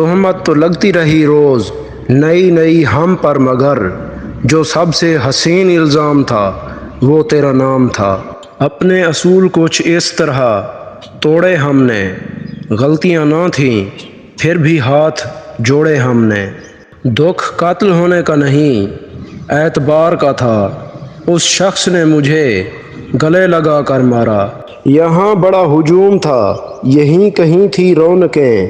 تہمت تو لگتی رہی روز نئی نئی ہم پر، مگر جو سب سے حسین الزام تھا وہ تیرا نام تھا۔ اپنے اصول کچھ اس طرح توڑے ہم نے، غلطیاں نہ تھیں پھر بھی ہاتھ جوڑے ہم نے۔ دکھ قتل ہونے کا نہیں اعتبار کا تھا، اس شخص نے مجھے گلے لگا کر مارا۔ یہاں بڑا ہجوم تھا، یہیں کہیں تھی رونقیں،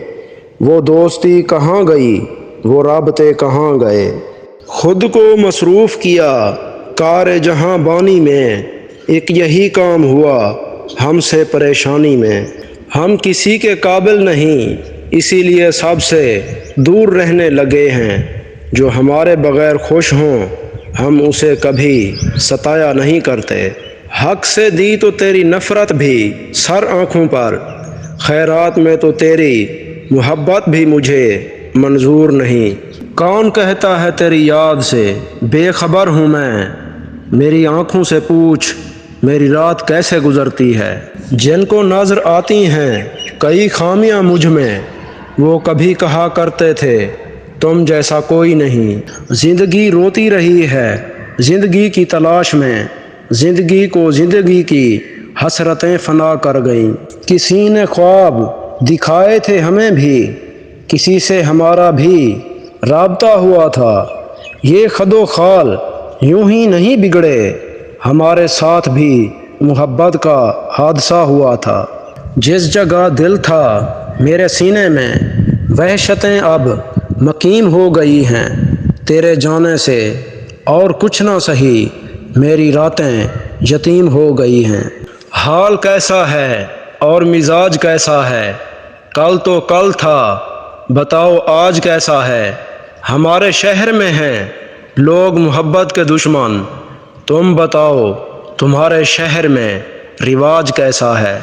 وہ دوستی کہاں گئی، وہ رابطے کہاں گئے۔ خود کو مصروف کیا کار جہاں بانی میں، ایک یہی کام ہوا ہم سے پریشانی میں۔ ہم کسی کے قابل نہیں اسی لیے سب سے دور رہنے لگے ہیں، جو ہمارے بغیر خوش ہوں ہم اسے کبھی ستایا نہیں کرتے۔ حق سے دی تو تیری نفرت بھی سر آنکھوں پر، خیرات میں تو تیری محبت بھی مجھے منظور نہیں۔ کون کہتا ہے تیری یاد سے بے خبر ہوں میں، میری آنکھوں سے پوچھ میری رات کیسے گزرتی ہے۔ جن کو نظر آتی ہیں کئی خامیاں مجھ میں، وہ کبھی کہا کرتے تھے تم جیسا کوئی نہیں۔ زندگی روتی رہی ہے زندگی کی تلاش میں، زندگی کو زندگی کی حسرتیں فنا کر گئیں۔ کسی نے خواب دکھائے تھے ہمیں بھی، کسی سے ہمارا بھی رابطہ ہوا تھا۔ یہ خد و خال یوں ہی نہیں بگڑے، ہمارے ساتھ بھی محبت کا حادثہ ہوا تھا۔ جس جگہ دل تھا میرے سینے میں، وحشتیں اب مقیم ہو گئی ہیں تیرے جانے سے، اور کچھ نہ سہی میری راتیں یتیم ہو گئی ہیں۔ حال کیسا ہے اور مزاج کیسا ہے، کل تو کل تھا بتاؤ آج کیسا ہے۔ ہمارے شہر میں ہیں لوگ محبت کے دشمن، تم بتاؤ تمہارے شہر میں رواج کیسا ہے۔